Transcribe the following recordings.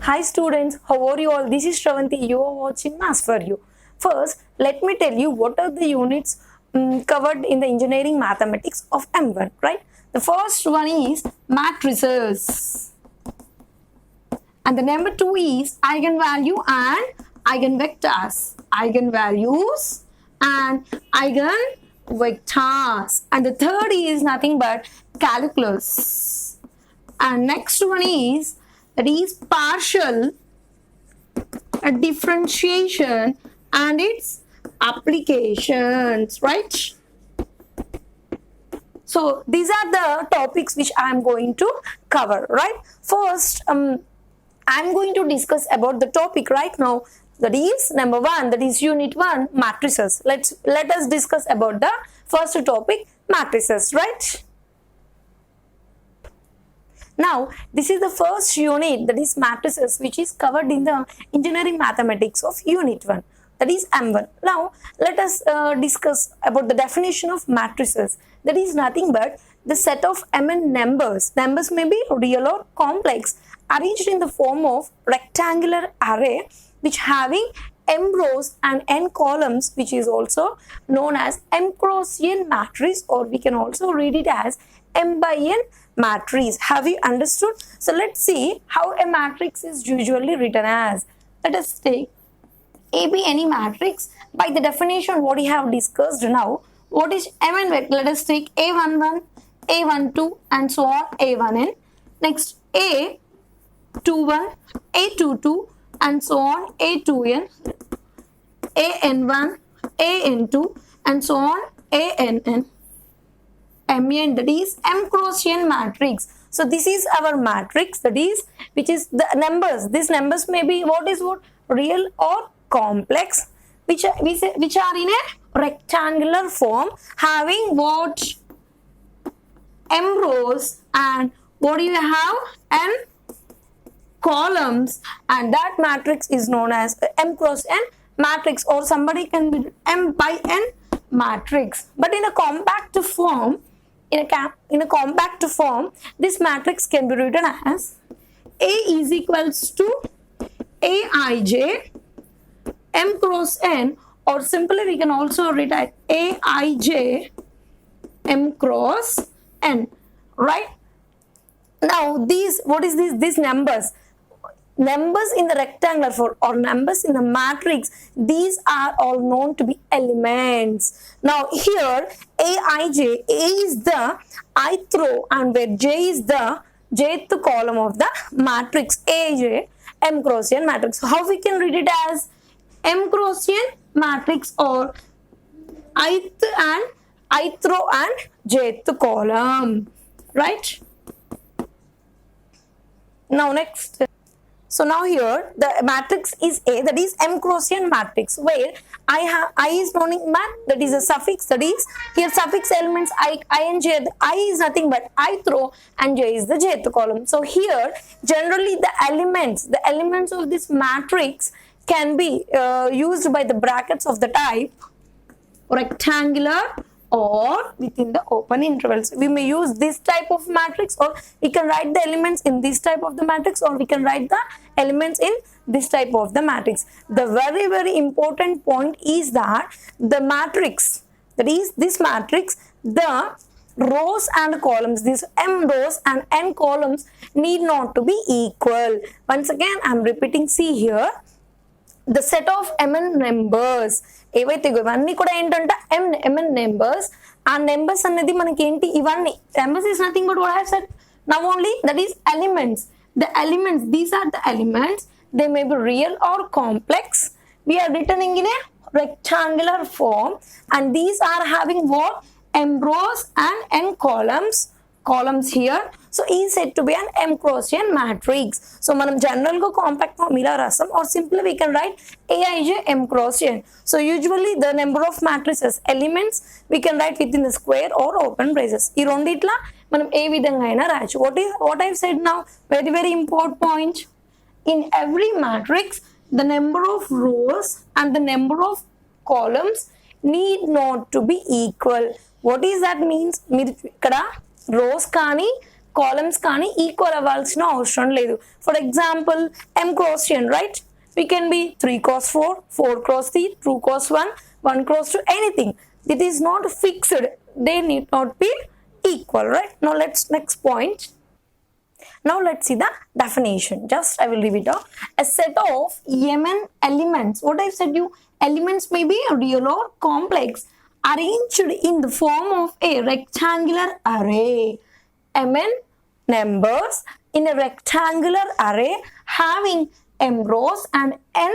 Hi students, how are you all? This is Shravanti. You are watching Maths for You. First, let me tell you what are the units covered in the engineering mathematics of M1, right? The first one is matrices. And the number 2 is eigenvalue and eigenvectors. Eigenvalues and eigenvectors. And the third is nothing but calculus. And next one is partial differentiation and its applications, right? So these are the topics which I am going to cover, right? First, I'm going to discuss about the topic right now. That is number 1, that is unit 1, matrices. Let us discuss about the first topic, matrices, right? Now, this is the first unit, that is matrices, which is covered in the engineering mathematics of unit 1, that is M1. Now, let us discuss about the definition of matrices. That is nothing but the set of mn numbers. Numbers may be real or complex, arranged in the form of rectangular array, which having m rows and n columns, which is also known as m cross n matrix, or we can also read it as m by n matrix. Have you understood? So let's see how a matrix is usually written as. Let us take A be any matrix. By the definition what we have discussed now, what is mn vector? Let us take A11, A12 and so on, A1n. Next A21, A22 and so on, A2n, AN1, AN2 and so on, ANN. Mn, that is m cross n matrix. So this is our matrix, that is which is the numbers. These numbers may be what real or complex, which are in a rectangular form, having what m rows and what do you have n columns, and that matrix is known as m cross n matrix, or somebody can be m by n matrix. But in a compact form, in a compact form, this matrix can be written as A is equals to Aij m cross n, or simply we can also write as Aij m cross n, right? Now what is this? These numbers in the rectangular form or numbers in the matrix, these are all known to be elements. Now here Aij, A is the ith row and where J is the jth column of the matrix Aij m cross n matrix. So how we can read it as m cross n matrix, or ith row and jth column, right? Now next. So now here the matrix is A, that is m cross n matrix, where I is known in math, that is a suffix, that is here suffix elements I and j. I is nothing but ith row and j is the jth column. So here generally the elements of this matrix can be used by the brackets of the type rectangular or within the open intervals. We may use this type of matrix, or we can write the elements in this type of the matrix, or we can write the elements in this type of the matrix. The very, very important point is that the matrix, that is this matrix, the rows and columns, these m rows and n columns need not to be equal. Once again I am repeating, see here, the set of mn numbers ఏవైతే ఇవన్నీ కూడా ఏంటంటే mn numbers, ఆ numbers అనేది మనకి ఏంటి, ఇవన్నీ numbers is nothing but what I have said now only, that is elements. The elements, these are the elements, they may be real or complex. We are written in a rectangular form, and these are having what m rows and n columns here. So E is said to be an m cross n matrix. So manam general go compact form ila rasam, or simply we can write Aij m cross n. So usually the number of matrices elements we can write within the square or open braces. Ee ronditla manam ఏ విధంగా అయినా రాయొచ్చు. What I have said now, very, very important point. In every matrix, the number of rows and the number of columns need not to be equal. What is that means? మీరు ఇక్కడ rows కానీ columns కానీ equal అవ్వాల్సిన అవసరం లేదు. For example m cross n, right? We can be 3 cross 4, 4 cross 3, 2 cross 1, 1 cross 2, anything. It is not fixed. They need not be equal, right? Now let's next point. Now let's see the definition. Just I will read it out. A set of mn elements. What I said you, elements may be real or complex, arranged in the form of a rectangular array. Mn numbers in a rectangular array having m rows and n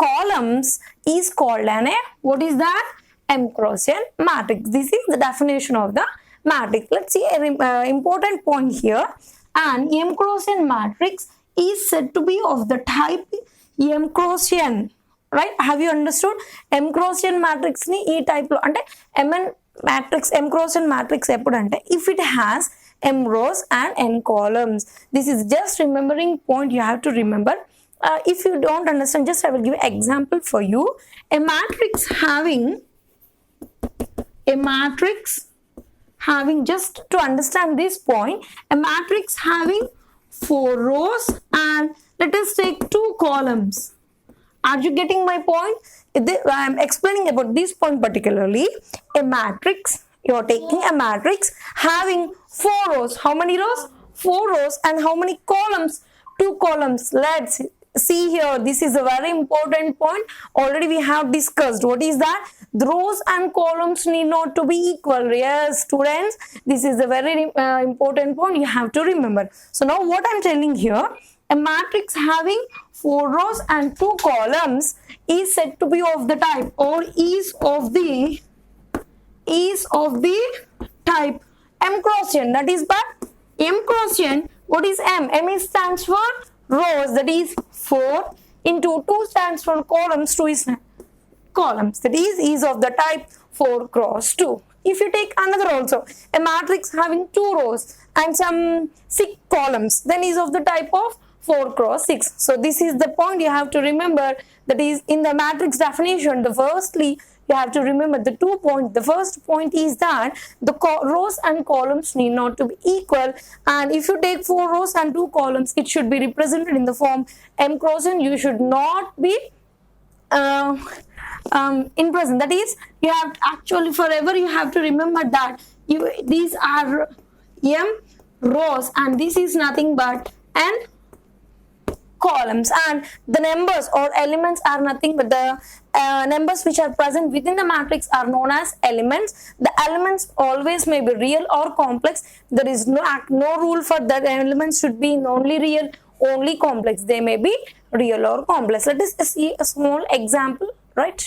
columns is called an a, what is that? M cross n matrix. This is the definition of the matrix. Let's see an important point here. An m cross n matrix is said to be of the type m cross n, right? Have you understood? M cross n matrix ni ee type lo ante mn matrix, m cross n matrix eppudu ante if it has m rows and n columns. This is just remembering point you have to remember. If you don't understand, just I will give an example for you. A matrix having, just to understand this point, a matrix having 4 rows and let us take 2 columns. Are you getting my point? I am explaining about this point particularly. A matrix, you are taking a matrix having 4 rows. How many rows? 4 rows. And how many columns? 2 columns. Let's see here. This is a very important point. Already we have discussed. What is that? The rows and columns need not to be equal. Yes, students, this is a very important point you have to remember. So now what I'm telling here, a matrix having 4 rows and 2 columns is said to be of the type, or is of the type m cross n. That is but m cross n. What is m? M is stands for rows, that is 4, into 2 stands for columns, 2 is columns, that is of the type 4 cross 2. If you take another also, a matrix having 2 rows and some 6 columns, then is of the type of 4 cross 6. So this is the point you have to remember, that is in the matrix definition. The firstly you have to remember the 2 points. The first point is that the rows and columns need not to be equal, and if you take 4 rows and 2 columns, it should be represented in the form m cross n. You should not be in present. That is, you have actually forever you have to remember that these are m rows and this is nothing but n columns, and the numbers or elements are nothing but the numbers which are present within the matrix are known as elements. The elements always may be real or complex. There is no rule for that elements should be only real, only complex. They may be real or complex. Let us see a small example, right?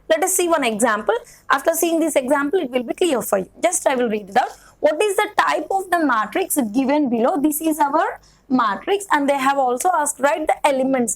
Let us see one example. After seeing this example, it will be clear for you. Just I will read it out. What is the type of the matrix given below? This is our matrix, and they have also asked write the elements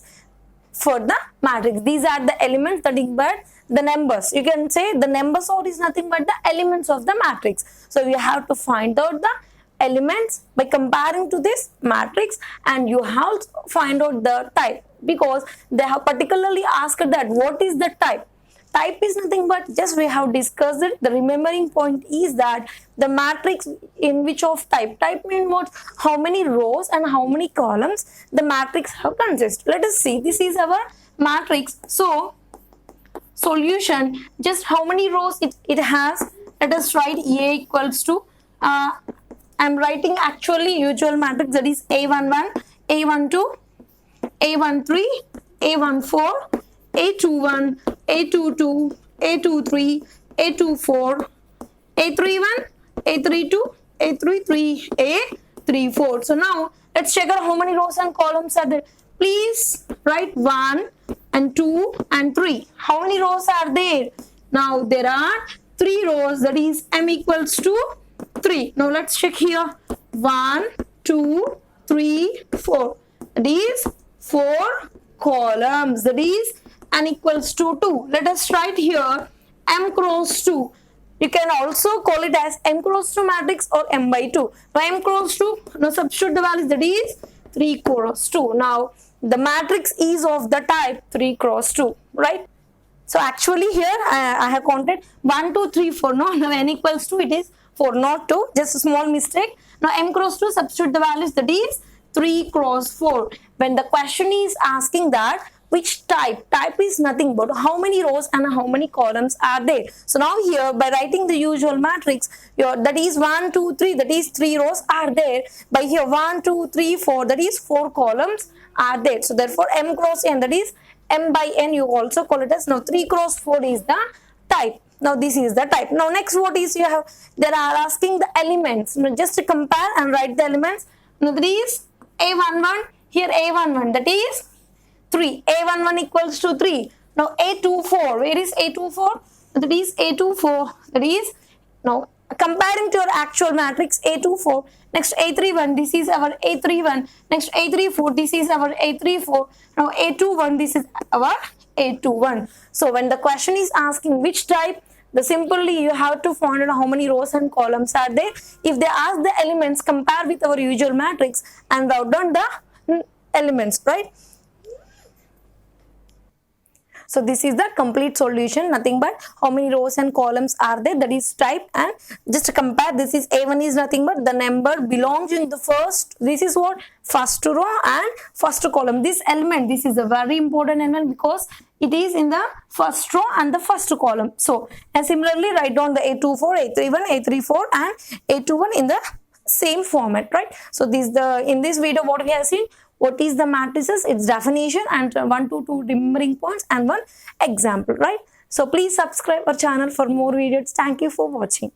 for the matrix. These are the elements, that is but the numbers. You can say the numbers or is nothing but the elements of the matrix. So you have to find out the elements by comparing to this matrix, and you have to find out the type, because they have particularly asked that what is the type. Type is nothing but, just we have discussed it. The remembering point is that the matrix in which of type. Type means what? How many rows and how many columns the matrix have consist. Let us see. This is our matrix. So solution, just how many rows it has. Let us write A equals to I'm writing actually usual matrix, that is A11, A12, A13, A14, A21, A22, A23, A24, A31, A32, A33, A34. So now let's check out how many rows and columns are there. Please write 1 and 2 and 3. How many rows are there? Now there are 3 rows, that is m equals to 3. Now let's check here. 1, 2, 3, 4. That is 4 columns. That is n equals to 2. Let us write here m cross 2. You can also call it as m cross 2 matrix or m by 2. Now m cross 2, now substitute the values, that is 3 cross 2. Now the matrix is of the type 3 cross 2, right? So actually here I have counted 1, 2, 3, 4. No, now n equals 2, it is 4, not 2. Just a small mistake. Now m cross 2, substitute the values, that is 3 cross 4. When the question is asking that which type is nothing but how many rows and how many columns are there. So now here, by writing the usual matrix, that is 1 2 3, that is 3 rows are there. By here 1 2 3 4, that is 4 columns are there. So therefore m cross n, that is m by n, you also call it as. Now 3 cross 4 is the type. Now this is the type. Now next, what is you have, they are asking the elements. Now just to compare and write the elements. Now that is a11, here a11, that is 3, a11 equals to 3. Now a24, where is a24? That is a24, that is, now comparing to your actual matrix a24. Next a31, this is our a31. Next a34, this is our a34. Now a21, this is our a21. So when the question is asking which type, the simply you have to find out how many rows and columns are there. If they ask the elements, compare with our usual matrix and write down the elements, right? So this is the complete solution, nothing but how many rows and columns are there, that is type. And just to compare, this is a1 is nothing but the number belongs in the first, this is what, first row and first column. This element, this is a very important element because it is in the first row and the first column. So and similarly write down the a24, a31, a34 and a21 in the same format, right? So this in this video what we have seen, what is the matrices, its definition, and 1 to 2 remembering points and one example, right? So please subscribe our channel for more videos. Thank you for watching.